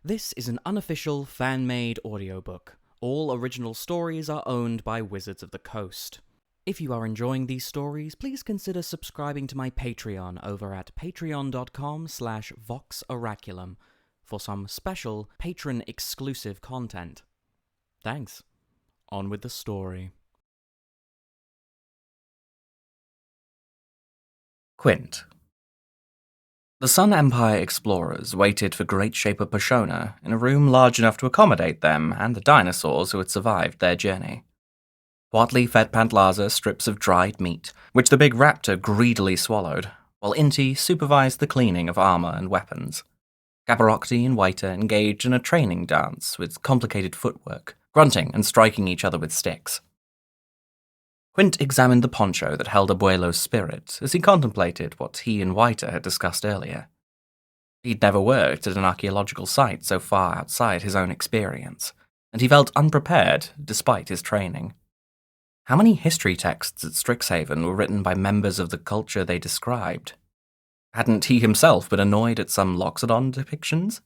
This is an unofficial, fan-made audiobook. All original stories are owned by Wizards of the Coast. If you are enjoying these stories, please consider subscribing to my Patreon over at patreon.com/voxoraculum for some special patron-exclusive content. Thanks. On with the story. Quint. The Sun Empire explorers waited for Great Shaper Pashona in a room large enough to accommodate them and the dinosaurs who had survived their journey. Watley fed Pantlaza strips of dried meat, which the big raptor greedily swallowed, while Inti supervised the cleaning of armor and weapons. Gabarokti and Waiter engaged in a training dance with complicated footwork, grunting and striking each other with sticks. Quint examined the poncho that held Abuelo's spirit as he contemplated what he and Waiter had discussed earlier. He'd never worked at an archaeological site so far outside his own experience, and he felt unprepared despite his training. How many history texts at Strixhaven were written by members of the culture they described? Hadn't he himself been annoyed at some Loxodon depictions?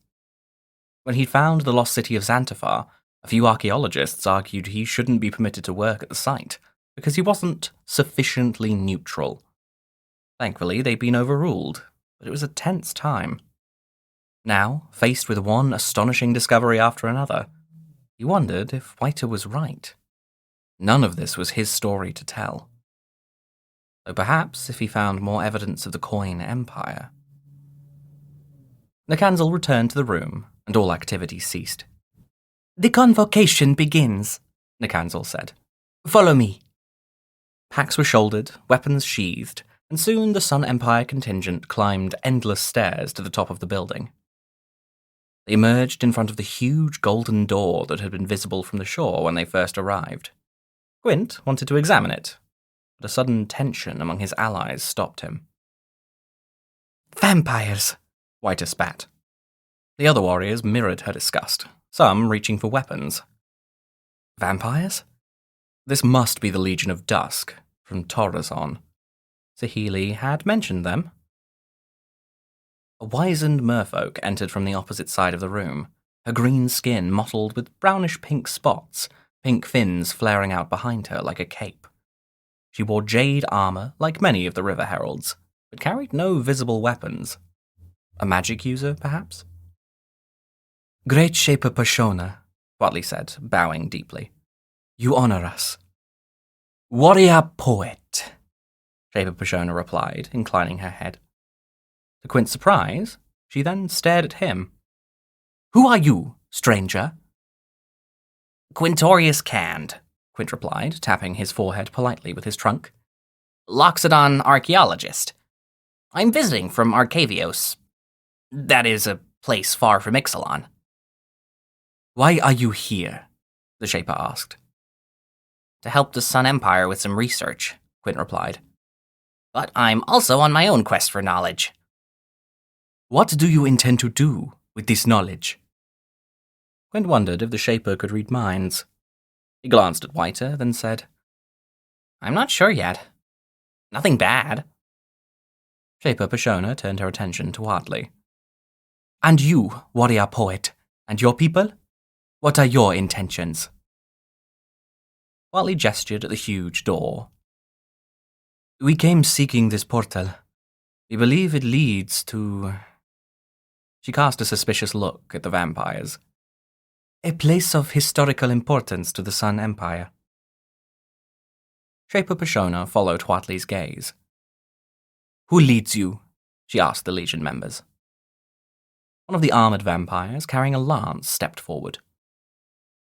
When he'd found the lost city of Xantifar, a few archaeologists argued he shouldn't be permitted to work at the site, because he wasn't sufficiently neutral. Thankfully, they'd been overruled, but it was a tense time. Now, faced with one astonishing discovery after another, he wondered if Waiter was right. None of this was his story to tell. Though perhaps if he found more evidence of the Coin Empire. Nakanzel returned to the room, and all activity ceased. "The convocation begins," Nakanzel said. "Follow me." Packs were shouldered, weapons sheathed, and soon the Sun Empire contingent climbed endless stairs to the top of the building. They emerged in front of the huge golden door that had been visible from the shore when they first arrived. Quint wanted to examine it, but a sudden tension among his allies stopped him. "Vampires," Waiter spat. The other warriors mirrored her disgust, some reaching for weapons. Vampires? This must be the Legion of Dusk, from Torazon. Saheeli had mentioned them. A wizened merfolk entered from the opposite side of the room, her green skin mottled with brownish-pink spots, pink fins flaring out behind her like a cape. She wore jade armor like many of the River Heralds, but carried no visible weapons. A magic user, perhaps? "Great Shaper Pashona," Watley said, bowing deeply. "You honor us." "Warrior poet," Shaper Pashona replied, inclining her head. To Quint's surprise, she then stared at him. "Who are you, stranger?" "Quintorius Cand," Quint replied, tapping his forehead politely with his trunk. "Loxodon archaeologist. I'm visiting from Arcavios. That is, a place far from Ixalan." "Why are you here?" the Shaper asked. "To help the Sun Empire with some research," Quint replied. "But I'm also on my own quest for knowledge." "What do you intend to do with this knowledge?" Quint wondered if the Shaper could read minds. He glanced at Waiter, then said, "I'm not sure yet. Nothing bad." Shaper Pashona turned her attention to Watley. "And you, warrior poet, and your people? What are your intentions?" Watley gestured at the huge door. "We came seeking this portal. We believe it leads to..." She cast a suspicious look at the vampires. "A place of historical importance to the Sun Empire." Shaper Pashona followed Watley's gaze. "Who leads you?" she asked the Legion members. One of the armored vampires, carrying a lance, stepped forward.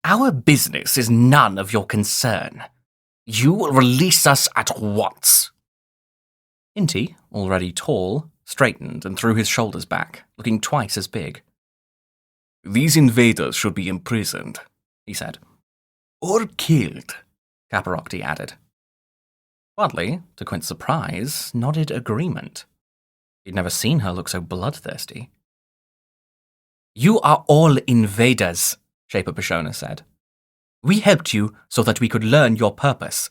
"Our business is none of your concern. You will release us at once." Inti, already tall, straightened and threw his shoulders back, looking twice as big. "These invaders should be imprisoned," he said. "Or killed," Gabarokti added. Watley, to Quint's surprise, nodded agreement. He'd never seen her look so bloodthirsty. "You are all invaders," Shaper Pashona said. "We helped you so that we could learn your purpose,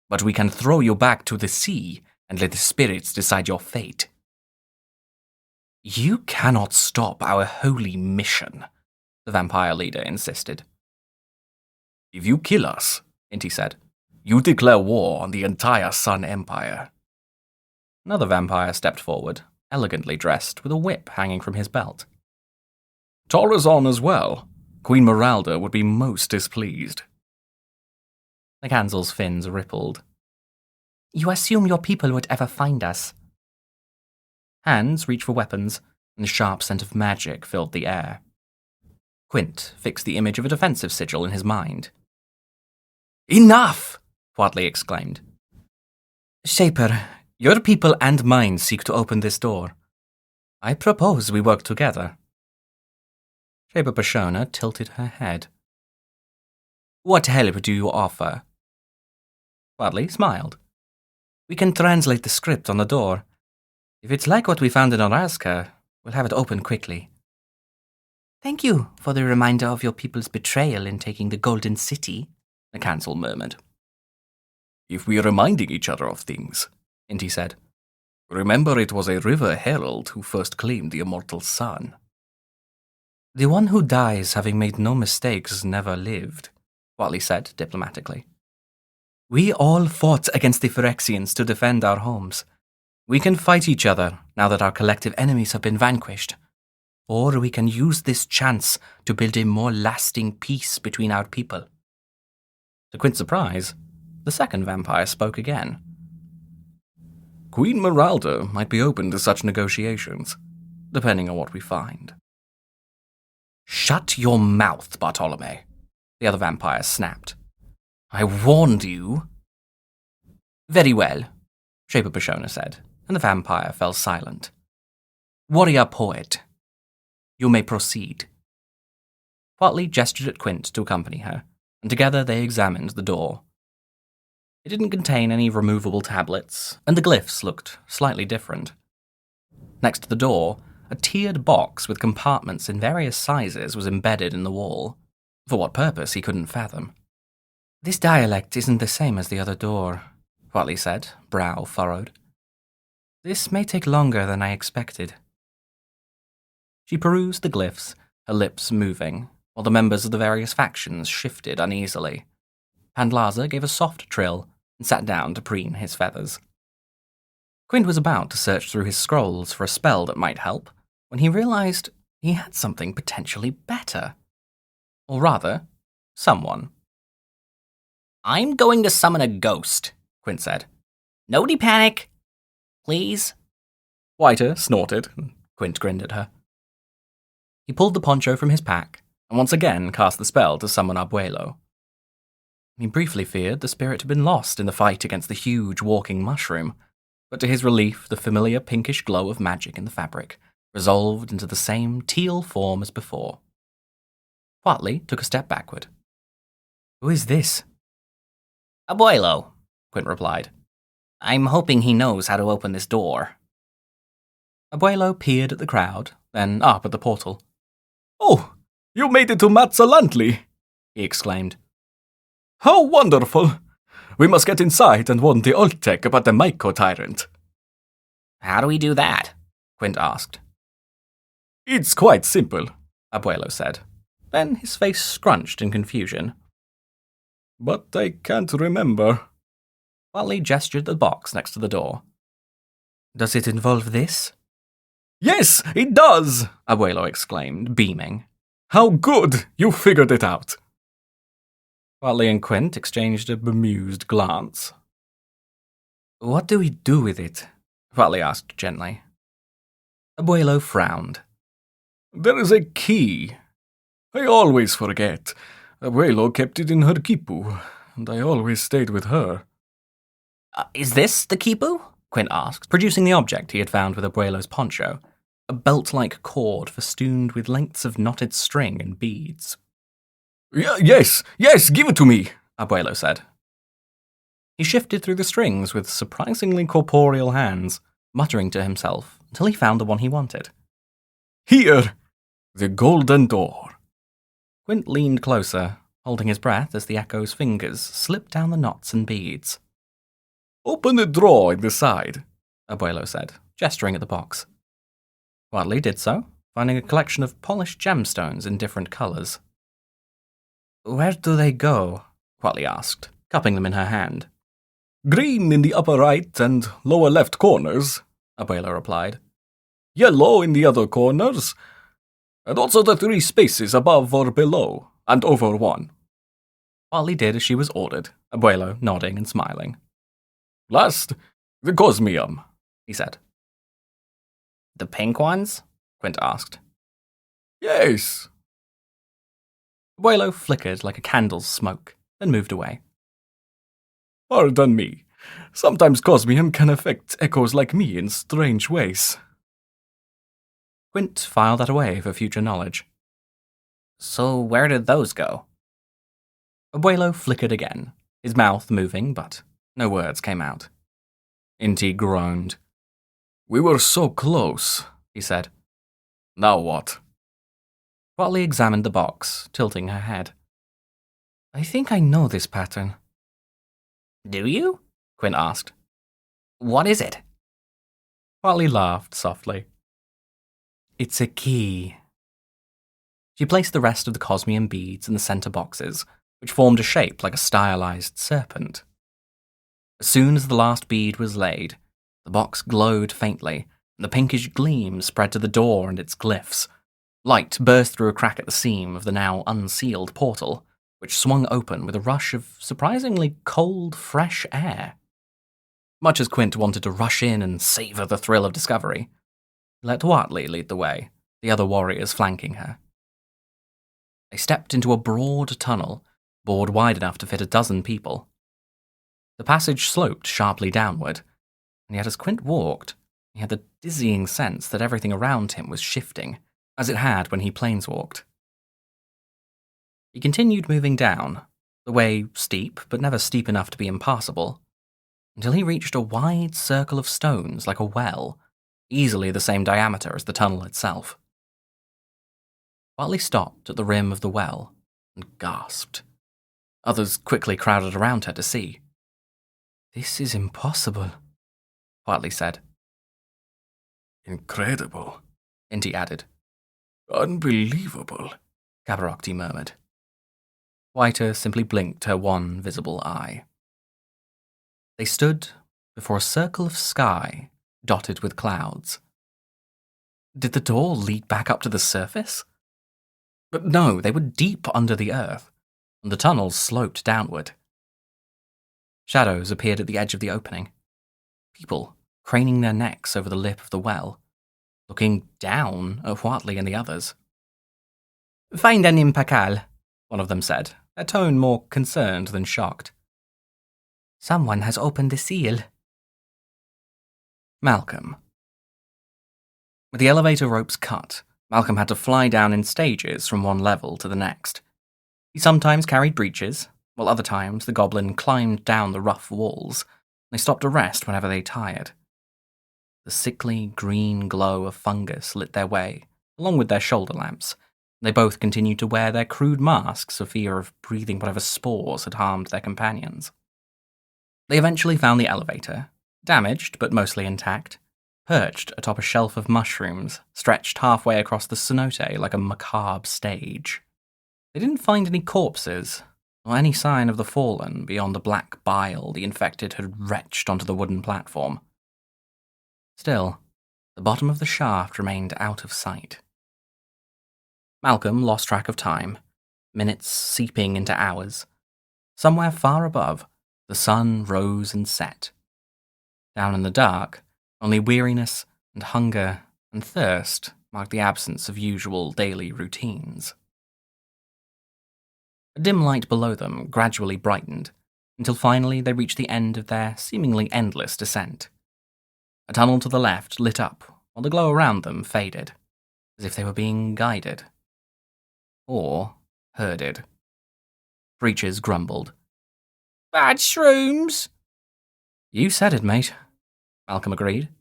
but we can throw you back to the sea and let the spirits decide your fate." "You cannot stop our holy mission," the vampire leader insisted. If you kill us, Inti said, you declare war on the entire Sun Empire. Another vampire stepped forward, elegantly dressed, with a whip hanging from his belt. Torazon as well. Queen Meralda would be most displeased. The Kanzel's fins rippled. You assume your people would ever find us. Hands reached for weapons, and the sharp scent of magic filled the air. Quint fixed the image of a defensive sigil in his mind. Enough! Huatley exclaimed. Shaper, your people and mine seek to open this door. I propose we work together. Shaper Pashona tilted her head. What help do you offer? Huatley smiled. We can translate the script on the door. If it's like what we found in Alaska, we'll have it open quickly. Thank you for the reminder of your people's betrayal in taking the Golden City, the Cancel murmured. If we're reminding each other of things, Inti said. Remember it was a river herald who first claimed the immortal sun. The one who dies having made no mistakes never lived, Huatley said diplomatically. We all fought against the Phyrexians to defend our homes. We can fight each other now that our collective enemies have been vanquished. Or we can use this chance to build a more lasting peace between our people. To Quint's surprise, the second vampire spoke again. Queen Meralda might be open to such negotiations, depending on what we find. Shut your mouth, Bartolome, the other vampire snapped. I warned you. Very well, Shaper Pashona said, and the vampire fell silent. Warrior poet, you may proceed. Huatley gestured at Quint to accompany her, and together they examined the door. It didn't contain any removable tablets, and the glyphs looked slightly different. Next to the door, a tiered box with compartments in various sizes was embedded in the wall. For what purpose, he couldn't fathom. This dialect isn't the same as the other door, Huatley said, brow furrowed. This may take longer than I expected. She perused the glyphs, her lips moving, while the members of the various factions shifted uneasily. Pandlaza gave a soft trill and sat down to preen his feathers. Quint was about to search through his scrolls for a spell that might help, when he realized he had something potentially better. Or rather, someone. I'm going to summon a ghost, Quint said. Nobody panic. Please. Whiter snorted, and Quint grinned at her. He pulled the poncho from his pack, and once again cast the spell to summon Abuelo. He briefly feared the spirit had been lost in the fight against the huge walking mushroom, but to his relief the familiar pinkish glow of magic in the fabric resolved into the same teal form as before. Huatley took a step backward. Who is this? Abuelo, Quint replied. I'm hoping he knows how to open this door. Abuelo peered at the crowd, then up at the portal. Oh, you made it to Matzalantli, he exclaimed. How wonderful! We must get inside and warn the Oltec about the Maiko tyrant. How do we do that? Quint asked. It's quite simple, Abuelo said. Then his face scrunched in confusion. But I can't remember. Huatley gestured at the box next to the door. Does it involve this? Yes, it does, Abuelo exclaimed, beaming. How good! You figured it out. Huatley and Quint exchanged a bemused glance. What do we do with it? Huatley asked gently. Abuelo frowned. There is a key. I always forget. Abuelo kept it in her quipu, and I always stayed with her. Is this the quipu? Quint asked, producing the object he had found with Abuelo's poncho, a belt-like cord festooned with lengths of knotted string and beads. Yes, give it to me, Abuelo said. He shifted through the strings with surprisingly corporeal hands, muttering to himself until he found the one he wanted. Here, the golden door. Quint leaned closer, holding his breath as the echo's fingers slipped down the knots and beads. Open the drawer in the side, Abuelo said, gesturing at the box. Huatley did so, finding a collection of polished gemstones in different colors. "Where do they go?" Quatley asked, cupping them in her hand. "Green in the upper right and lower left corners," Abuela replied. "Yellow in the other corners, and also the 3 spaces above or below, and over one." Quatley did as she was ordered, Abuelo nodding and smiling. "Last, the Cosmium," he said. "The pink ones?" Quint asked. "Yes." Abuelo flickered like a candle's smoke, then moved away. "Pardon me. Sometimes Cosmium can affect echoes like me in strange ways." Quint filed that away for future knowledge. "So where did those go?" Abuelo flickered again, his mouth moving, but no words came out. Inti groaned. "We were so close," he said. "Now what?" Quatley examined the box, tilting her head. "I think I know this pattern." "Do you?" Quint asked. "What is it?" Quatley laughed softly. "It's a key." She placed the rest of the Cosmium beads in the center boxes, which formed a shape like a stylized serpent. As soon as the last bead was laid, the box glowed faintly, and the pinkish gleam spread to the door and its glyphs. Light burst through a crack at the seam of the now unsealed portal, which swung open with a rush of surprisingly cold, fresh air. Much as Quint wanted to rush in and savor the thrill of discovery, he let Watley lead the way, the other warriors flanking her. They stepped into a broad tunnel, bored wide enough to fit 12 people. The passage sloped sharply downward, and yet as Quint walked, he had the dizzying sense that everything around him was shifting, as it had when he planeswalked. He continued moving down, the way steep, but never steep enough to be impassable, until he reached a wide circle of stones like a well, easily the same diameter as the tunnel itself. Watley stopped at the rim of the well and gasped. Others quickly crowded around her to see. "This is impossible," Watley said. "Incredible," Inti added. "Unbelievable," Cabarocti murmured. Whiter simply blinked her one visible eye. They stood before a circle of sky dotted with clouds. Did the door lead back up to the surface? But no, they were deep under the earth, and the tunnels sloped downward. Shadows appeared at the edge of the opening. People craning their necks over the lip of the well, looking down at Watley and the others. "Find an impacal," one of them said, their tone more concerned than shocked. "Someone has opened the seal." Malcolm. With the elevator ropes cut, Malcolm had to fly down in stages from one level to the next. He sometimes carried breeches, while other times the goblin climbed down the rough walls, and they stopped to rest whenever they tired. The sickly green glow of fungus lit their way, along with their shoulder lamps, and they both continued to wear their crude masks for fear of breathing whatever spores had harmed their companions. They eventually found the elevator, damaged but mostly intact, perched atop a shelf of mushrooms, stretched halfway across the cenote like a macabre stage. They didn't find any corpses, or any sign of the fallen beyond the black bile the infected had retched onto the wooden platform. Still, the bottom of the shaft remained out of sight. Malcolm lost track of time, minutes seeping into hours. Somewhere far above, the sun rose and set. Down in the dark, only weariness and hunger and thirst marked the absence of usual daily routines. A dim light below them gradually brightened, until finally they reached the end of their seemingly endless descent. A tunnel to the left lit up, while the glow around them faded, as if they were being guided. Or herded. Breeches grumbled. "Bad shrooms!" "You said it, mate," Malcolm agreed.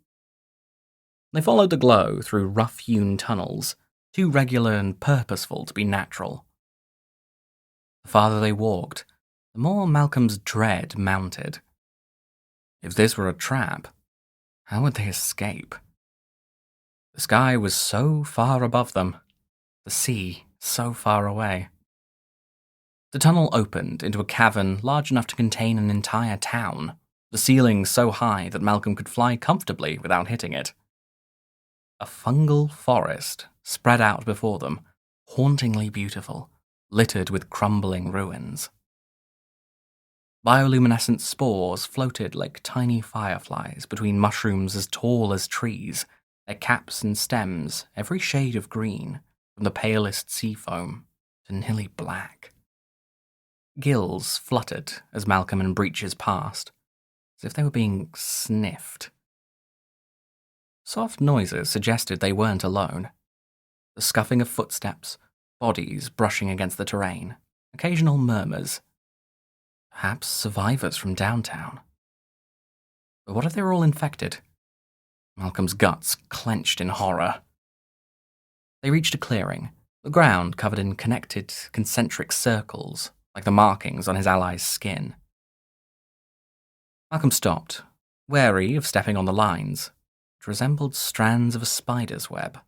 They followed the glow through rough-hewn tunnels, too regular and purposeful to be natural. The farther they walked, the more Malcolm's dread mounted. If this were a trap, how would they escape? The sky was so far above them, the sea so far away. The tunnel opened into a cavern large enough to contain an entire town, the ceiling so high that Malcolm could fly comfortably without hitting it. A fungal forest spread out before them, hauntingly beautiful, littered with crumbling ruins. Bioluminescent spores floated like tiny fireflies between mushrooms as tall as trees, their caps and stems every shade of green, from the palest sea foam to nearly black. Gills fluttered as Malcolm and Breeches passed, as if they were being sniffed. Soft noises suggested they weren't alone. The scuffing of footsteps, bodies brushing against the terrain, occasional murmurs. Perhaps survivors from downtown. But what if they were all infected? Malcolm's guts clenched in horror. They reached a clearing, the ground covered in connected, concentric circles, like the markings on his ally's skin. Malcolm stopped, wary of stepping on the lines, which resembled strands of a spider's web.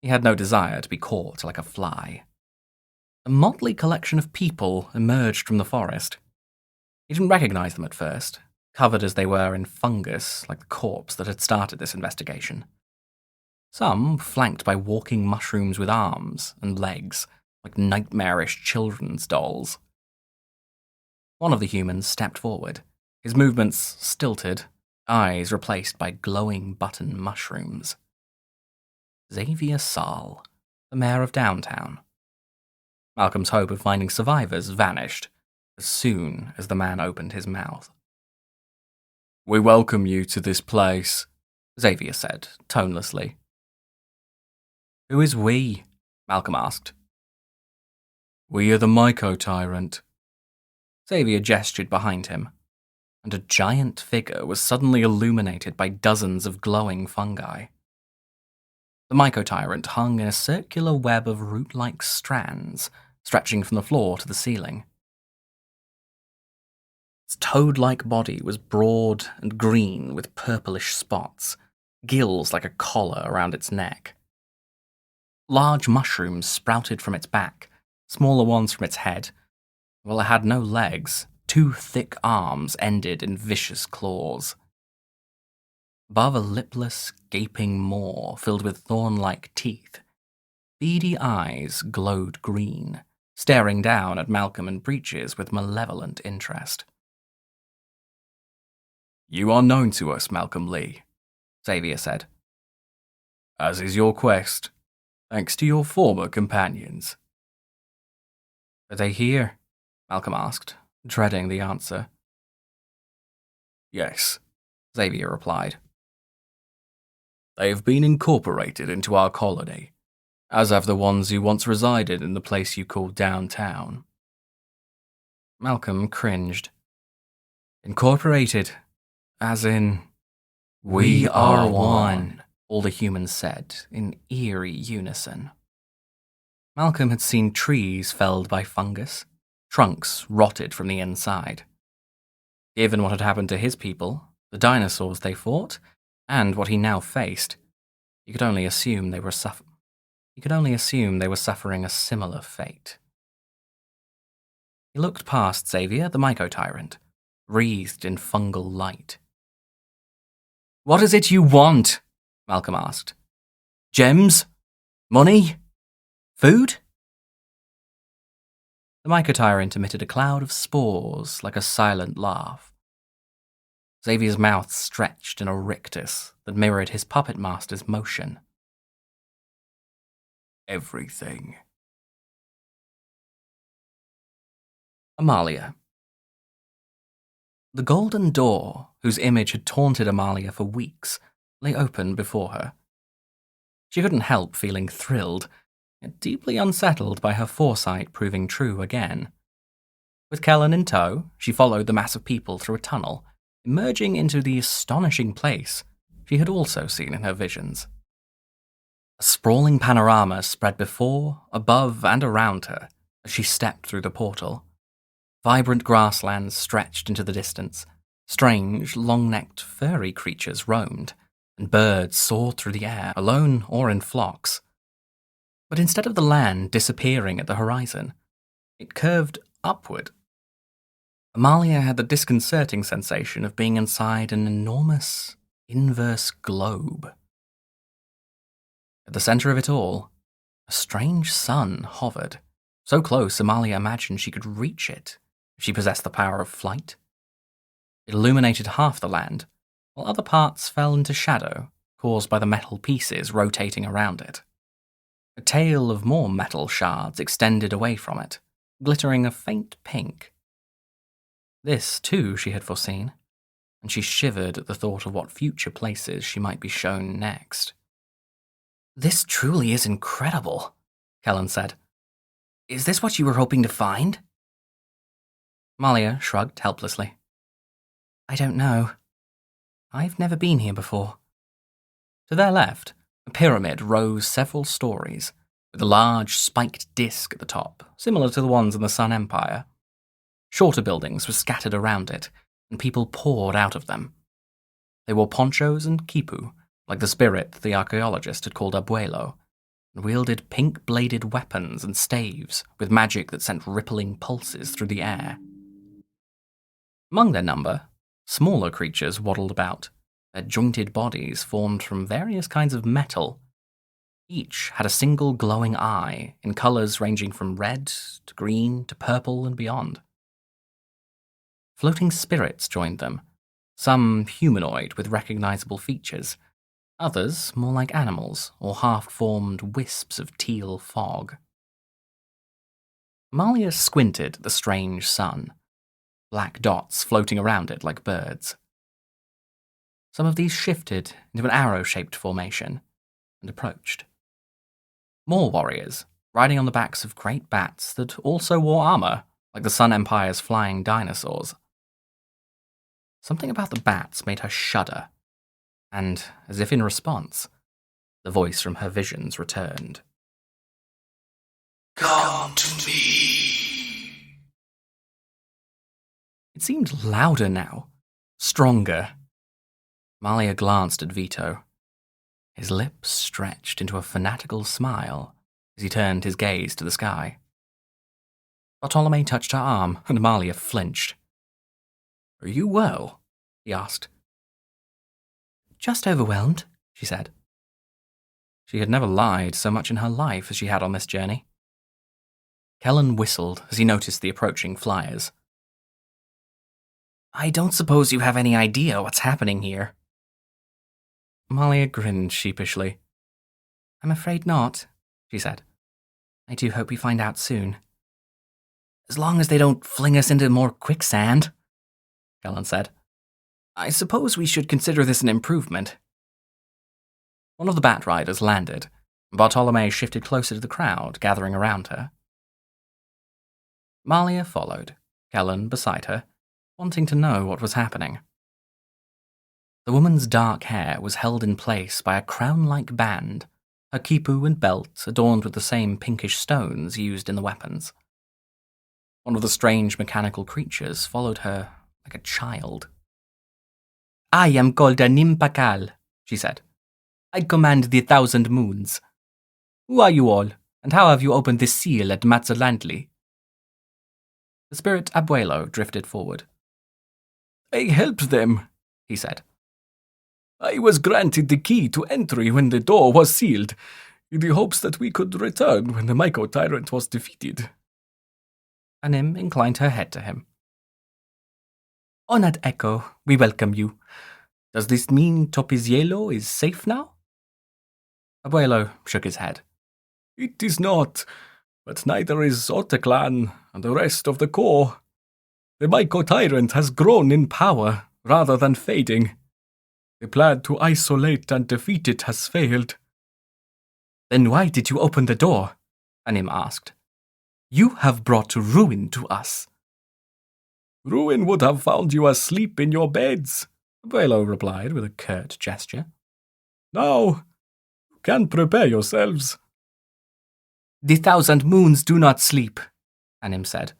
He had no desire to be caught like a fly. A motley collection of people emerged from the forest. He didn't recognize them at first, covered as they were in fungus like the corpse that had started this investigation. Some flanked by walking mushrooms with arms and legs, like nightmarish children's dolls. One of the humans stepped forward, his movements stilted, eyes replaced by glowing button mushrooms. Xavier Saal, the mayor of downtown. Malcolm's hope of finding survivors vanished as soon as the man opened his mouth. "We welcome you to this place," Xavier said, tonelessly. "Who is we?" Malcolm asked. "We are the Myco-Tyrant." Xavier gestured behind him, and a giant figure was suddenly illuminated by dozens of glowing fungi. The Myco-Tyrant hung in a circular web of root-like strands, stretching from the floor to the ceiling. Its toad-like body was broad and green with purplish spots, gills like a collar around its neck. Large mushrooms sprouted from its back, smaller ones from its head. While it had no legs, 2 thick arms ended in vicious claws. Above a lipless, gaping maw filled with thorn-like teeth, beady eyes glowed green, staring down at Malcolm and Breeches with malevolent interest. "You are known to us, Malcolm Lee," Xavier said. "As is your quest, thanks to your former companions." "Are they here?" Malcolm asked, dreading the answer. "Yes," Xavier replied. "They have been incorporated into our colony, as have the ones who once resided in the place you call downtown." Malcolm cringed. "Incorporated? As in, We are one," all the humans said in eerie unison. Malcolm had seen trees felled by fungus, trunks rotted from the inside. Given what had happened to his people, the dinosaurs they fought, and what he now faced, he could only assume they were suffering a similar fate. He looked past Xavier, the Myco-Tyrant, wreathed in fungal light. "What is it you want?" Malcolm asked. "Gems? Money? Food?" The Myco-Tyrant emitted a cloud of spores like a silent laugh. Xavier's mouth stretched in a rictus that mirrored his puppet master's motion. "Everything." Amalia. The golden door, whose image had taunted Amalia for weeks, lay open before her. She couldn't help feeling thrilled, yet deeply unsettled by her foresight proving true again. With Kellen in tow, she followed the mass of people through a tunnel, emerging into the astonishing place she had also seen in her visions. A sprawling panorama spread before, above, and around her as she stepped through the portal. Vibrant grasslands stretched into the distance. Strange, long-necked, furry creatures roamed, and birds soared through the air, alone or in flocks. But instead of the land disappearing at the horizon, it curved upward. Amalia had the disconcerting sensation of being inside an enormous, inverse globe. At the center of it all, a strange sun hovered, so close Amalia imagined she could reach it if she possessed the power of flight. It illuminated half the land, while other parts fell into shadow, caused by the metal pieces rotating around it. A tail of more metal shards extended away from it, glittering a faint pink. This, too, she had foreseen, and she shivered at the thought of what future places she might be shown next. "This truly is incredible," Kellen said. "Is this what you were hoping to find?" Malia shrugged helplessly. "I don't know. I've never been here before." To their left, a pyramid rose several stories, with a large spiked disc at the top, similar to the ones in the Sun Empire. Shorter buildings were scattered around it, and people poured out of them. They wore ponchos and quipu, like the spirit the archaeologist had called Abuelo, and wielded pink-bladed weapons and staves with magic that sent rippling pulses through the air. Among their number, smaller creatures waddled about, their jointed bodies formed from various kinds of metal. Each had a single glowing eye in colors ranging from red to green to purple and beyond. Floating spirits joined them, some humanoid with recognizable features, others more like animals or half-formed wisps of teal fog. Malia squinted at the strange sun, black dots floating around it like birds. Some of these shifted into an arrow-shaped formation and approached. More warriors, riding on the backs of great bats that also wore armor, like the Sun Empire's flying dinosaurs. Something about the bats made her shudder, and, as if in response, the voice from her visions returned. "Come to me." It seemed louder now, stronger. Malia glanced at Vito. His lips stretched into a fanatical smile as he turned his gaze to the sky. Bartolome touched her arm, and Malia flinched. "Are you well?" he asked. "Just overwhelmed," she said. She had never lied so much in her life as she had on this journey. Kellen whistled as he noticed the approaching flyers. "I don't suppose you have any idea what's happening here." Malia grinned sheepishly. "I'm afraid not," she said. "I do hope we find out soon." "As long as they don't fling us into more quicksand," Kellen said. "I suppose we should consider this an improvement." One of the bat riders landed, and Bartolome shifted closer to the crowd gathering around her. Malia followed, Kellen beside her, wanting to know what was happening. The woman's dark hair was held in place by a crown-like band, her quipu and belt adorned with the same pinkish stones used in the weapons. One of the strange mechanical creatures followed her like a child. "I am called Anim Pakal," she said. "I command the 1,000 moons. Who are you all, and how have you opened this seal at Mazzalantli?" The spirit Abuelo drifted forward. "I helped them," he said. "I was granted the key to entry when the door was sealed, in the hopes that we could return when the Myco tyrant was defeated." Anim inclined her head to him. "Honored Echo, we welcome you. Does this mean Topizielo is safe now?" Abuelo shook his head. "It is not, but neither is Otaclan and the rest of the core. The Myco tyrant has grown in power rather than fading. The plan to isolate and defeat it has failed." "Then why did you open the door?" Anim asked. "You have brought ruin to us." "Ruin would have found you asleep in your beds," Abuelo replied with a curt gesture. "Now, you can prepare yourselves." "The 1,000 moons do not sleep," Anim said.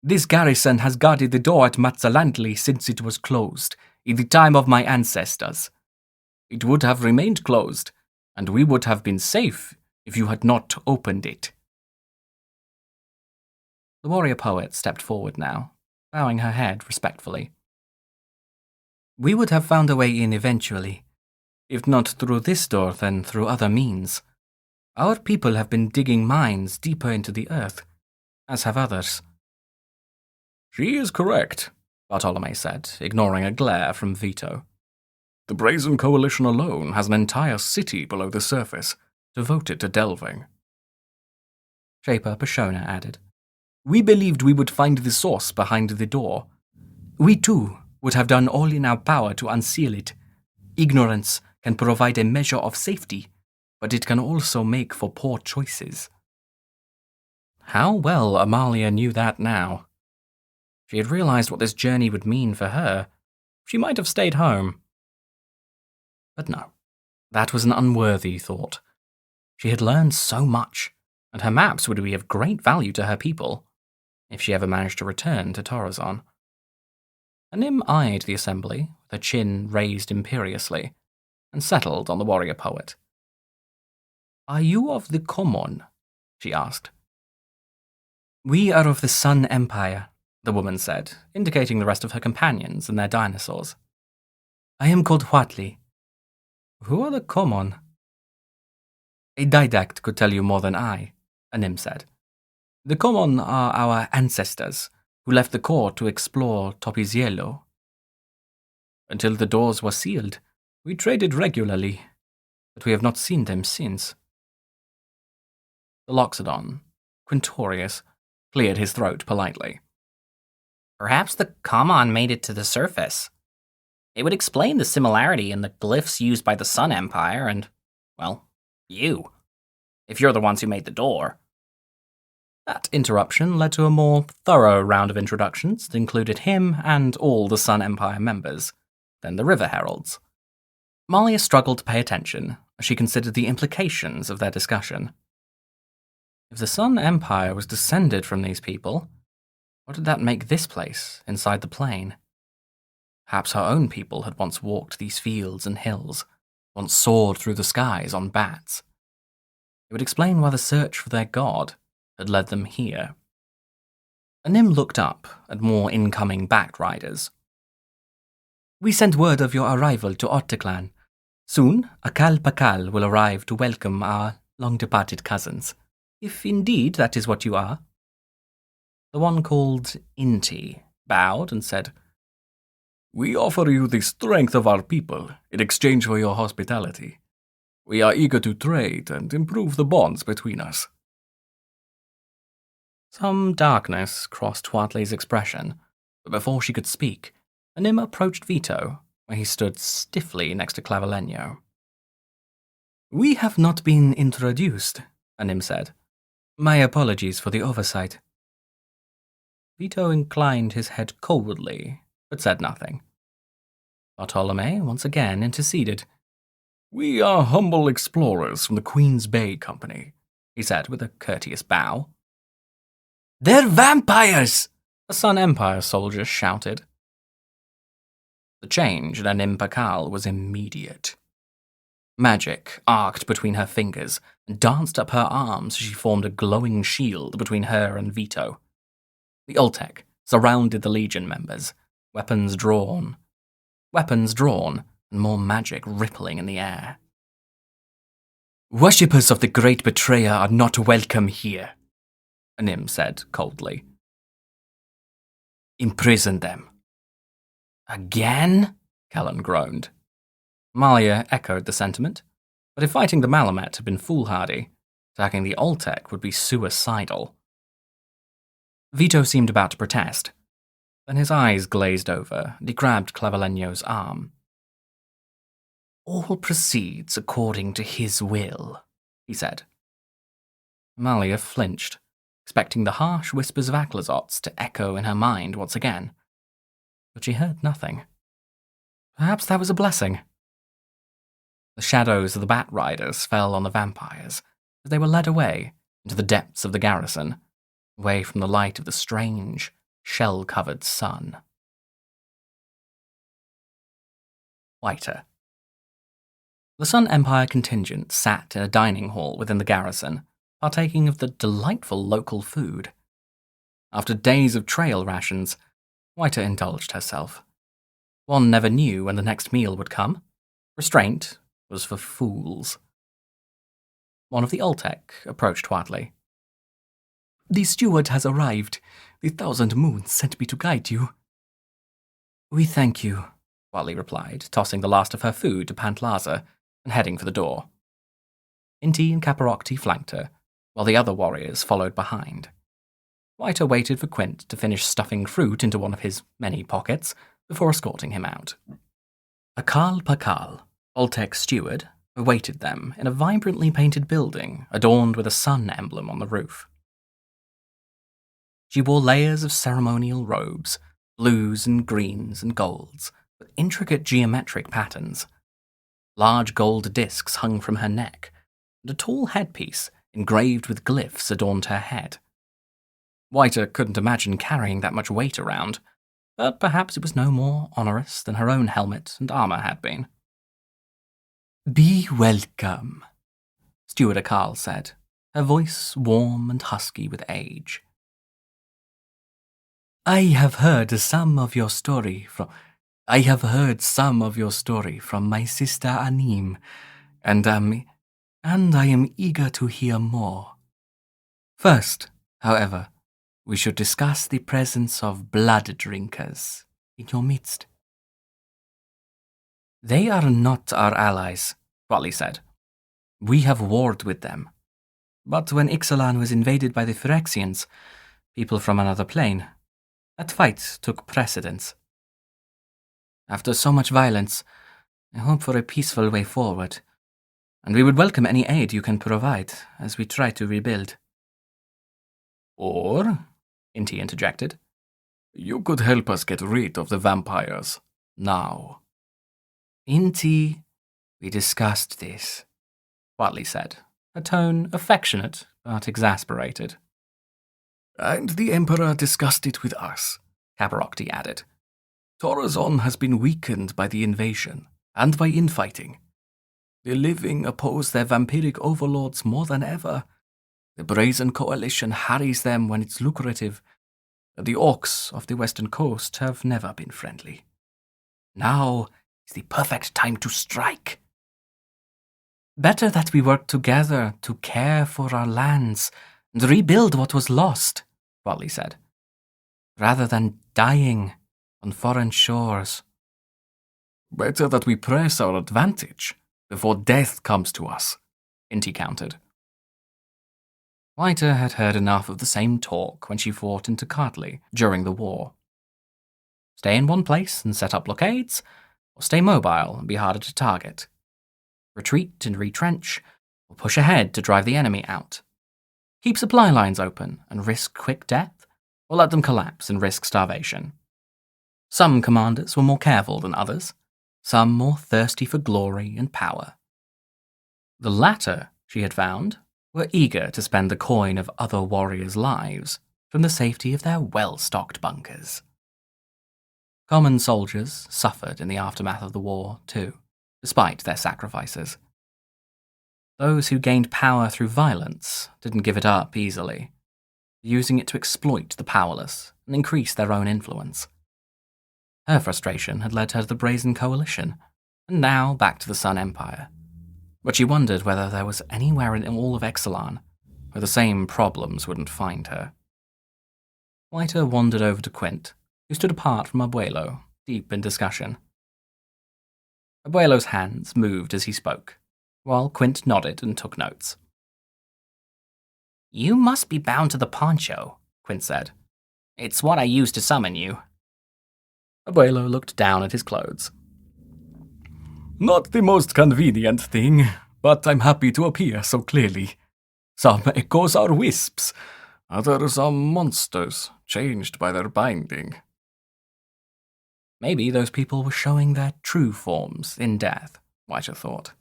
"This garrison has guarded the door at Mazzalantli since it was closed, in the time of my ancestors. It would have remained closed, and we would have been safe if you had not opened it. The warrior poet stepped forward now, bowing her head respectfully. We would have found a way in eventually. If not through this door, then through other means. Our people have been digging mines deeper into the earth, as have others. She is correct, Bartolome said, ignoring a glare from Vito. The Brazen Coalition alone has an entire city below the surface, devoted to delving. Shaper Pashona added, We believed we would find the source behind the door. We, too, would have done all in our power to unseal it. Ignorance can provide a measure of safety, but it can also make for poor choices. How well Amalia knew that now. She had realized what this journey would mean for her. She might have stayed home. But no, that was an unworthy thought. She had learned so much, and her maps would be of great value to her people, if she ever managed to return to Torozon. Anim eyed the assembly, with her chin raised imperiously, and settled on the warrior poet. Are you of the Common? She asked. We are of the Sun Empire, the woman said, indicating the rest of her companions and their dinosaurs. I am called Huatli. Who are the Common? A didact could tell you more than I, Anim said. The Common are our ancestors, who left the court to explore Topiziello. Until the doors were sealed, we traded regularly, but we have not seen them since. The Loxodon, Quintorius, cleared his throat politely. Perhaps the Common made it to the surface. It would explain the similarity in the glyphs used by the Sun Empire and, well, you, if you're the ones who made the door. That interruption led to a more thorough round of introductions that included him and all the Sun Empire members, then the River Heralds. Malia struggled to pay attention as she considered the implications of their discussion. If the Sun Empire was descended from these people, what did that make this place inside the plain? Perhaps her own people had once walked these fields and hills, once soared through the skies on bats. It would explain why the search for their god had led them here. Anim looked up at more incoming backriders. We sent word of your arrival to Otteklan. Soon, Akal Pakal will arrive to welcome our long-departed cousins, if indeed that is what you are. The one called Inti bowed and said, We offer you the strength of our people in exchange for your hospitality. We are eager to trade and improve the bonds between us. Some darkness crossed Huatli's expression, but before she could speak, Anim approached Vito, where he stood stiffly next to Clavileño. We have not been introduced, Anim said. My apologies for the oversight. Vito inclined his head coldly, but said nothing. Bartolome once again interceded. We are humble explorers from the Queen's Bay Company, he said with a courteous bow. They're vampires! A Sun Empire soldier shouted. The change in Anim Pakal was immediate. Magic arced between her fingers and danced up her arms as she formed a glowing shield between her and Vito. The Ultec surrounded the Legion members, weapons drawn, and more magic rippling in the air. Worshippers of the Great Betrayer are not welcome here, Anim said coldly. Imprison them. Again? Callan groaned. Malia echoed the sentiment, but if fighting the Malamet had been foolhardy, attacking the Ultec would be suicidal. Vito seemed about to protest. Then his eyes glazed over, and he grabbed Clavileño's arm. All proceeds according to his will, he said. Malia flinched, expecting the harsh whispers of Aclazots to echo in her mind once again. But she heard nothing. Perhaps that was a blessing. The shadows of the Bat Riders fell on the vampires as they were led away into the depths of the garrison, away from the light of the strange, shell-covered sun. Whiter. The Sun Empire contingent sat in a dining hall within the garrison, partaking of the delightful local food. After days of trail rations, Whiter indulged herself. One never knew when the next meal would come. Restraint was for fools. One of the Oltec approached Watley. "The steward has arrived. The Thousand Moons sent me to guide you." "We thank you," Watley replied, tossing the last of her food to Pantlaza and heading for the door. Inti and Caparocti flanked her, while the other warriors followed behind. Whiter waited for Quint to finish stuffing fruit into one of his many pockets before escorting him out. Akal Pakal, Oltec's steward, awaited them in a vibrantly painted building adorned with a sun emblem on the roof. She wore layers of ceremonial robes, blues and greens and golds, with intricate geometric patterns. Large gold discs hung from her neck, and a tall headpiece engraved with glyphs adorned her head. Whiter couldn't imagine carrying that much weight around, but perhaps it was no more onerous than her own helmet and armor had been. "Be welcome," Steward Akal said, her voice warm and husky with age. I have heard some of your story from my sister Anim, and I am eager to hear more. First, however, we should discuss the presence of blood drinkers in your midst. "They are not our allies," Watley said. "We have warred with them. But when Ixalan was invaded by the Phyrexians, people from another plane, that fight took precedence. After so much violence, I hope for a peaceful way forward, and we would welcome any aid you can provide as we try to rebuild." "Or," Inti interjected, "you could help us get rid of the vampires, now." "Inti, we discussed this," Watley said, her tone affectionate but exasperated. "And the Emperor discussed it with us," Caparocti added. "Torazon has been weakened by the invasion and by infighting. The living oppose their vampiric overlords more than ever. The Brazen Coalition harries them when it's lucrative. The orcs of the western coast have never been friendly. Now is the perfect time to strike." "Better that we work together to care for our lands and rebuild what was lost," Watley said, "rather than dying on foreign shores." "Better that we press our advantage before death comes to us," Inti countered. Whiter had heard enough of the same talk when she fought into Kartli during the war. Stay in one place and set up blockades, or stay mobile and be harder to target. Retreat and retrench, or push ahead to drive the enemy out. Keep supply lines open and risk quick death, or let them collapse and risk starvation. Some commanders were more careful than others, some more thirsty for glory and power. The latter, she had found, were eager to spend the coin of other warriors' lives from the safety of their well-stocked bunkers. Common soldiers suffered in the aftermath of the war, too, despite their sacrifices. Those who gained power through violence didn't give it up easily, using it to exploit the powerless and increase their own influence. Her frustration had led her to the Brazen Coalition, and now back to the Sun Empire. But she wondered whether there was anywhere in all of Ixalan where the same problems wouldn't find her. Whiter wandered over to Quint, who stood apart from Abuelo, deep in discussion. Abuelo's hands moved as he spoke, while Quint nodded and took notes. "You must be bound to the poncho," Quint said. "It's what I used to summon you." Abuelo looked down at his clothes. "Not the most convenient thing, but I'm happy to appear so clearly. Some echoes are wisps, others are monsters, changed by their binding." Maybe those people were showing their true forms in death, Whiter thought.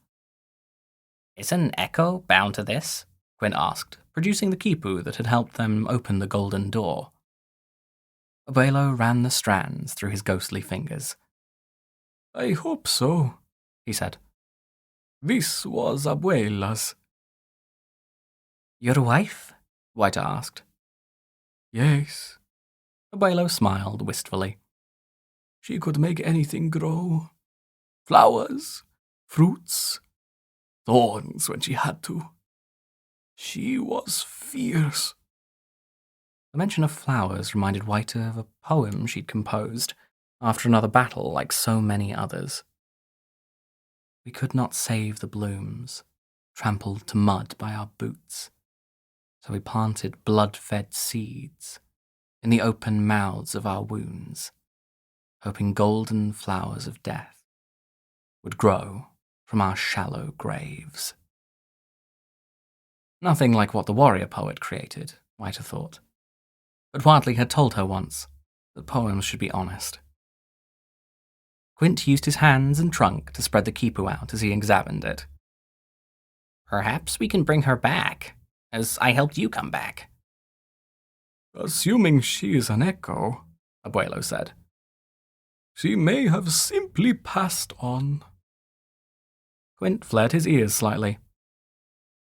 "Is an echo bound to this?" Quint asked, producing the quipu that had helped them open the golden door. Abuelo ran the strands through his ghostly fingers. "I hope so," he said. This was Abuela's. Your wife? White asked. Yes, Abuelo smiled wistfully. she could make anything grow. Flowers, fruits, thorns when she had to. She was fierce. The mention of flowers reminded Whiter of a poem she'd composed after another battle like so many others. We could not save the blooms, trampled to mud by our boots, so we planted blood-fed seeds in the open mouths of our wounds, hoping golden flowers of death would grow from our shallow graves. Nothing like what the warrior poet created, Whiter thought. But Wardley had told her once that poems should be honest. Quint used his hands and trunk to spread the quipu out as he examined it. Perhaps we can bring her back, as I helped you come back. Assuming she is an echo, Abuelo said. She may have simply passed on. Quint flared his ears slightly.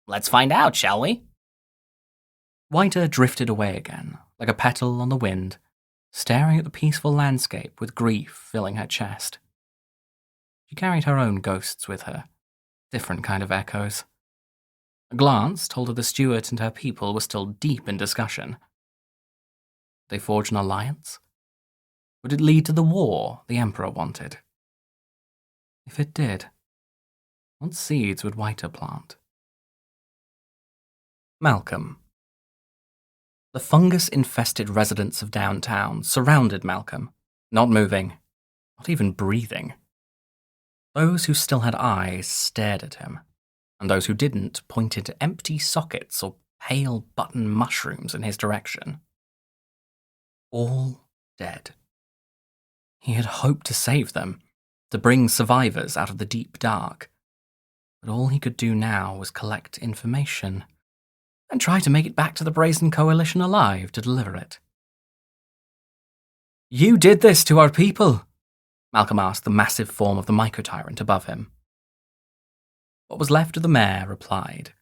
Let's find out, shall we? Whiter drifted away again, like a petal on the wind, staring at the peaceful landscape with grief filling her chest. She carried her own ghosts with her, different kind of echoes. A glance told her the steward and her people were still deep in discussion. Would they forge an alliance? Would it lead to the war the Emperor wanted? If it did, what seeds would Whiter plant? Malcolm. The fungus-infested residents of downtown surrounded Malcolm, not moving, not even breathing. Those who still had eyes stared at him, and those who didn't pointed to empty sockets or pale button mushrooms in his direction. All dead. He had hoped to save them, to bring survivors out of the deep dark, but all he could do now was collect information and try to make it back to the Brazen Coalition alive to deliver it. "You did this to our people," Malcolm asked the massive form of the Myco-Tyrant above him. What was left of the mayor replied,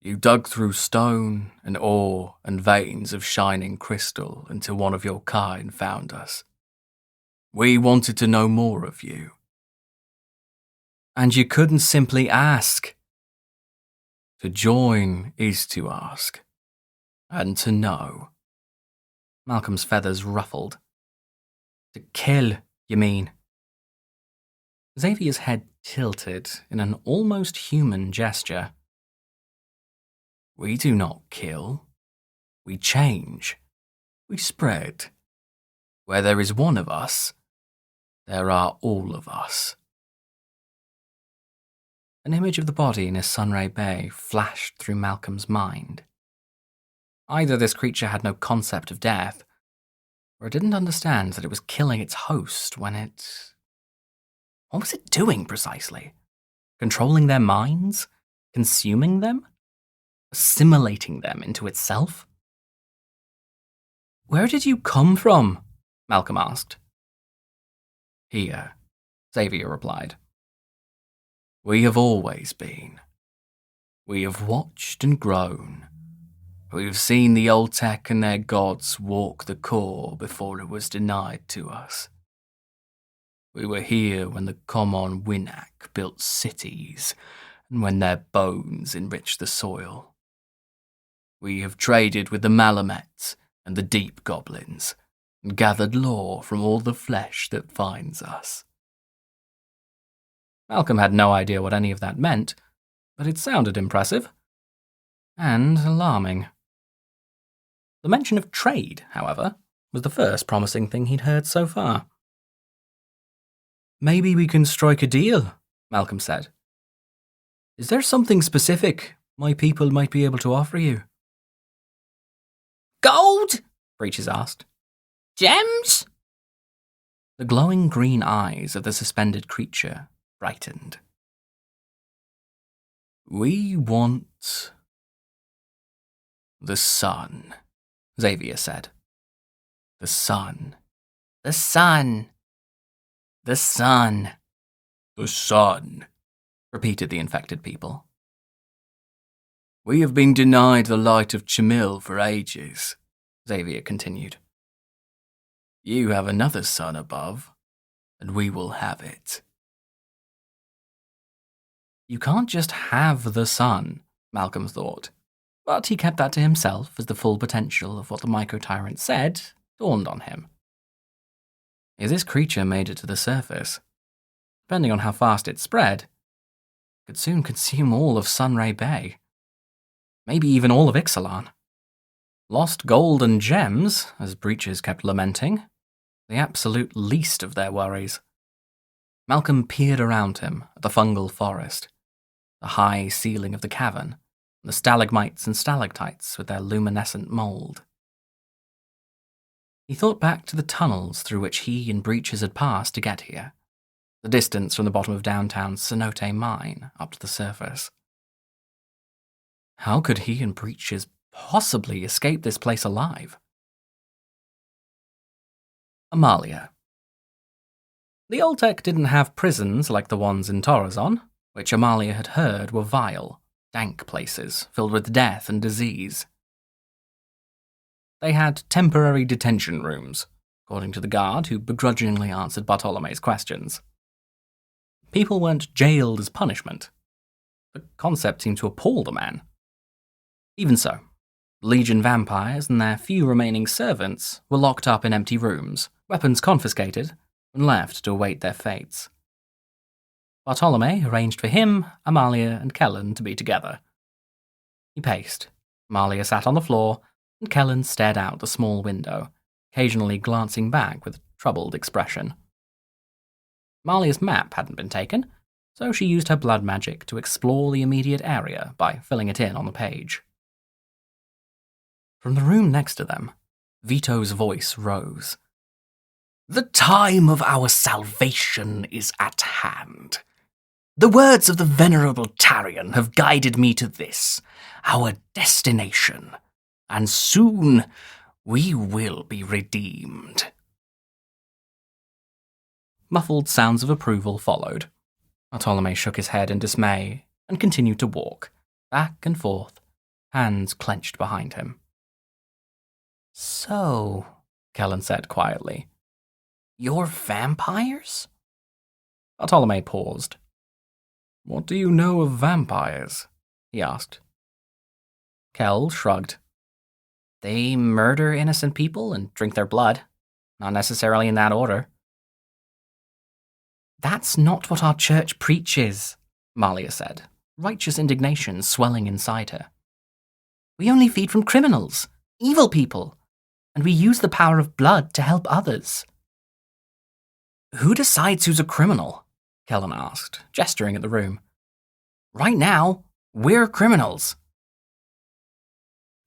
"You dug through stone and ore and veins of shining crystal until one of your kind found us. We wanted to know more of you. And you couldn't simply ask. To join is to ask, and to know." Malcolm's feathers ruffled. "To kill, you mean?" Xavier's head tilted in an almost human gesture. "We do not kill. We change. We spread. Where there is one of us, there are all of us." An image of the body in his Sunray Bay flashed through Malcolm's mind. Either this creature had no concept of death, or it didn't understand that it was killing its host when it... What was it doing precisely? Controlling their minds? Consuming them? Assimilating them into itself? "Where did you come from?" Malcolm asked. "Here," Xavier replied. "We have always been. We have watched and grown. We have seen the old tech and their gods walk the core before it was denied to us. We were here when the Common Winnak built cities and when their bones enriched the soil. We have traded with the Malamets and the Deep Goblins and gathered lore from all the flesh that finds us." Malcolm had no idea what any of that meant, but it sounded impressive. And alarming. The mention of trade, however, was the first promising thing he'd heard so far. "Maybe we can strike a deal," Malcolm said. "Is there something specific my people might be able to offer you?" Gold? Breeches asked. Gems? The glowing green eyes of the suspended creature brightened. "We want the sun," Xavier said. "The sun. The sun. The sun. The sun," repeated the infected people. We have been denied the light of Chamil for ages, Xavier continued. You have another sun above, and we will have it. You can't just have the sun, Malcolm thought, but he kept that to himself as the full potential of what the micro-tyrant said dawned on him. If this creature made it to the surface, depending on how fast it spread, it could soon consume all of Sunray Bay. Maybe even all of Ixalan. Lost gold and gems, as Breaches kept lamenting, the absolute least of their worries. Malcolm peered around him at the fungal forest, the high ceiling of the cavern, and the stalagmites and stalactites with their luminescent mould. He thought back to the tunnels through which he and Breaches had passed to get here, the distance from the bottom of downtown's Cenote mine up to the surface. How could he and Breaches possibly escape this place alive? Amalia. The Oltec didn't have prisons like the ones in Torrazon, which Amalia had heard were vile, dank places filled with death and disease. They had temporary detention rooms, according to the guard who begrudgingly answered Bartolome's questions. People weren't jailed as punishment. The concept seemed to appall the man. Even so, Legion vampires and their few remaining servants were locked up in empty rooms, weapons confiscated, and left to await their fates. Bartolome arranged for him, Amalia, and Kellen to be together. He paced. Amalia sat on the floor, and Kellen stared out the small window, occasionally glancing back with a troubled expression. Amalia's map hadn't been taken, so she used her blood magic to explore the immediate area by filling it in on the page. From the room next to them, Vito's voice rose. The time of our salvation is at hand. The words of the venerable Tarion have guided me to this, our destination, and soon we will be redeemed. Muffled sounds of approval followed. Bartolome shook his head in dismay and continued to walk, back and forth, hands clenched behind him. So, Kellen said quietly, you're vampires? Bartolome paused. What do you know of vampires? He asked. Kell shrugged. They murder innocent people and drink their blood, not necessarily in that order. That's not what our church preaches, Malia said, righteous indignation swelling inside her. We only feed from criminals, evil people, and we use the power of blood to help others. Who decides who's a criminal? Kellen asked, gesturing at the room. Right now, we're criminals.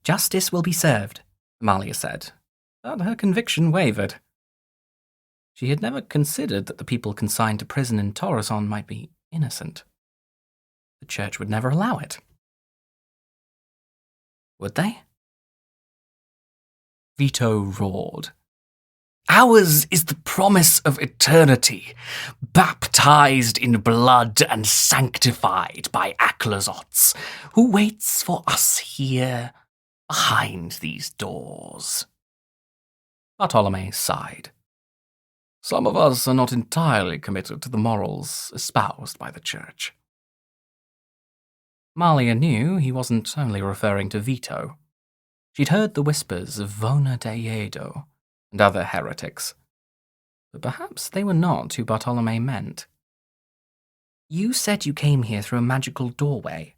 Justice will be served, Amalia said, but her conviction wavered. She had never considered that the people consigned to prison in Torrazon might be innocent. The church would never allow it. Would they? Vito roared. Ours is the promise of eternity, baptized in blood and sanctified by Aklazots, who waits for us here, behind these doors. Bartolome sighed. Some of us are not entirely committed to the morals espoused by the church. Malia knew he wasn't only referring to Vito. She'd heard the whispers of Vona de Yedo and other heretics, but perhaps they were not who Bartolome meant. You said you came here through a magical doorway,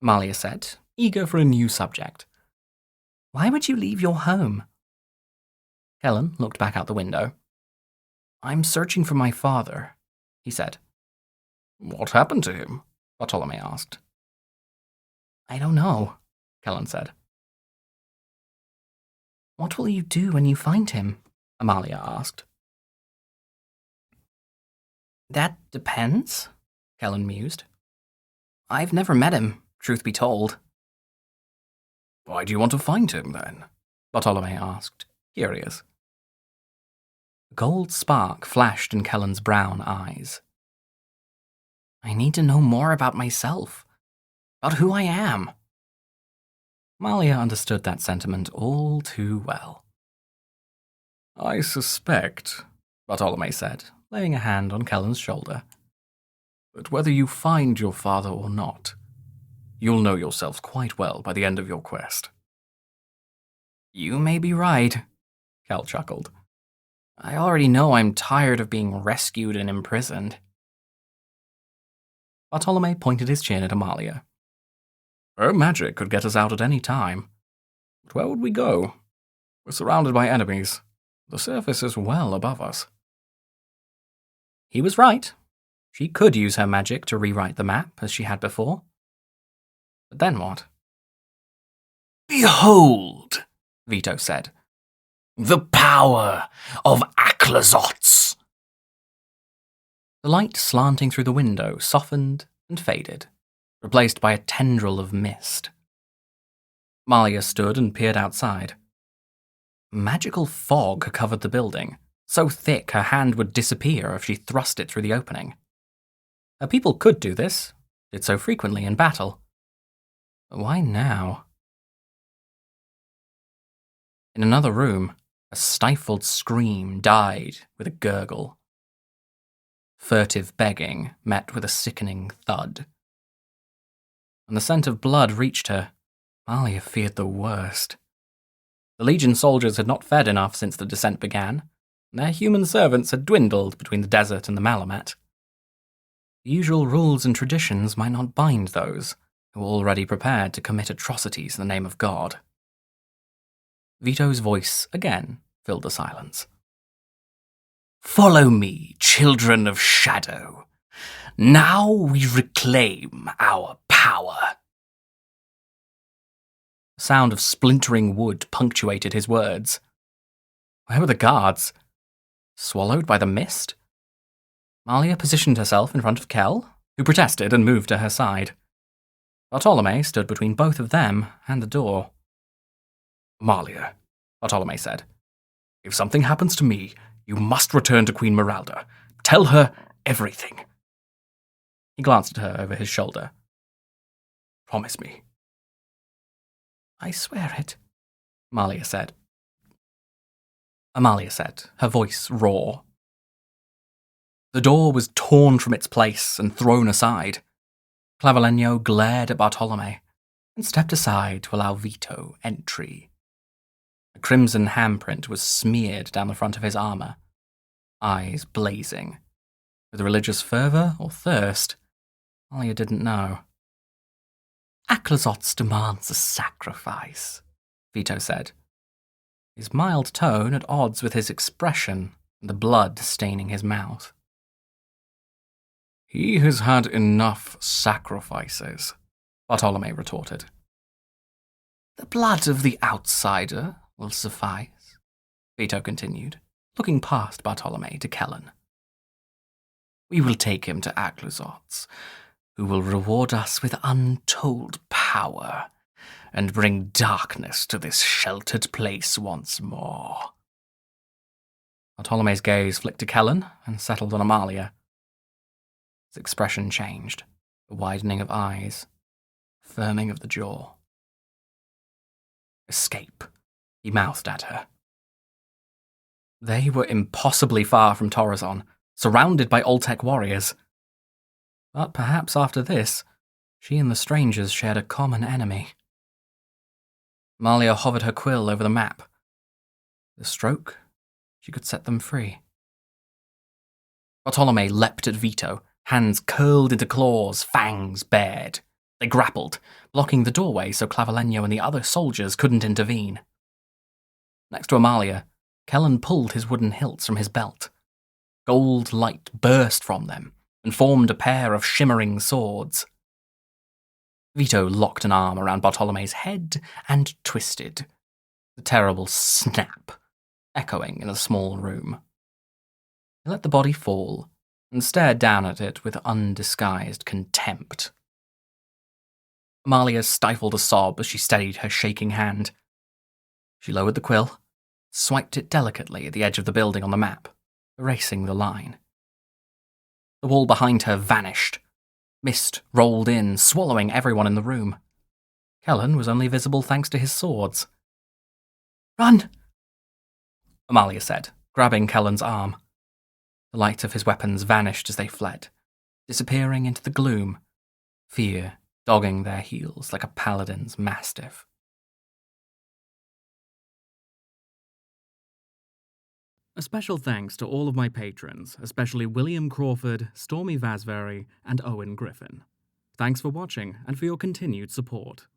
Malia said, eager for a new subject. Why would you leave your home? Kellen looked back out the window. I'm searching for my father, he said. What happened to him? Bartolome asked. I don't know, Kellen said. What will you do when you find him? Amalia asked. That depends, Kellen mused. I've never met him, truth be told. Why do you want to find him, then? Bartolome asked, curious. A gold spark flashed in Kellen's brown eyes. I need to know more about myself, about who I am. Amalia understood that sentiment all too well. I suspect, Bartolome said, laying a hand on Kellen's shoulder, that whether you find your father or not, you'll know yourself quite well by the end of your quest. You may be right, Kel chuckled. I already know I'm tired of being rescued and imprisoned. Bartolome pointed his chin at Amalia. Her magic could get us out at any time. But where would we go? We're surrounded by enemies. The surface is well above us. He was right. She could use her magic to rewrite the map as she had before. But then what? Behold, Vito said, the power of Aclazots. The light slanting through the window softened and faded, replaced by a tendril of mist. Amalia stood and peered outside. Magical fog covered the building, so thick her hand would disappear if she thrust it through the opening. Her people could do this, did so frequently in battle. But why now? In another room, a stifled scream died with a gurgle. Furtive begging met with a sickening thud. When the scent of blood reached her, Amalia feared the worst. The Legion soldiers had not fed enough since the descent began, and their human servants had dwindled between the desert and the Malamet. The usual rules and traditions might not bind those who were already prepared to commit atrocities in the name of God. Vito's voice again filled the silence. Follow me, children of shadow. Now we reclaim our power. The sound of splintering wood punctuated his words. Where were the guards? Swallowed by the mist? Amalia positioned herself in front of Kel, who protested and moved to her side. Bartolome stood between both of them and the door. Amalia, Bartolome said, if something happens to me, you must return to Queen Meralda. Tell her everything. He glanced at her over his shoulder. Promise me. I swear it, Amalia said. Her voice raw. The door was torn from its place and thrown aside. Clavileño glared at Bartolome and stepped aside to allow Vito entry. A crimson handprint was smeared down the front of his armor, eyes blazing. With religious fervor or thirst, Amalia didn't know. Aclazots demands a sacrifice, Vito said, his mild tone at odds with his expression and the blood staining his mouth. He has had enough sacrifices, Bartolome retorted. The blood of the outsider will suffice, Vito continued, looking past Bartolome to Kellen. We will take him to Aclazots, who will reward us with untold power and bring darkness to this sheltered place once more. Bartolome's gaze flicked to Kellen and settled on Amalia. His expression changed, a widening of eyes, a firming of the jaw. Escape, he mouthed at her. They were impossibly far from Torrazon, surrounded by Oltec warriors. But perhaps after this, she and the strangers shared a common enemy. Amalia hovered her quill over the map. With a stroke, she could set them free. Bartolome leapt at Vito, hands curled into claws, fangs bared. They grappled, blocking the doorway so Clavileño and the other soldiers couldn't intervene. Next to Amalia, Kellen pulled his wooden hilts from his belt. Gold light burst from them and formed a pair of shimmering swords. Vito locked an arm around Bartolome's head and twisted, the terrible snap echoing in the small room. He let the body fall and stared down at it with undisguised contempt. Amalia stifled a sob as she steadied her shaking hand. She lowered the quill, swiped it delicately at the edge of the building on the map, erasing the line. The wall behind her vanished, Mist rolled in, swallowing everyone in the room. Kellen was only visible thanks to his swords. "Run!" Amalia said, grabbing Kellen's arm. The light of his weapons vanished as they fled, disappearing into the gloom, fear dogging their heels like a paladin's mastiff. A special thanks to all of my patrons, especially William Crawford, Stormy Vasbury, and Owen Griffin. Thanks for watching and for your continued support.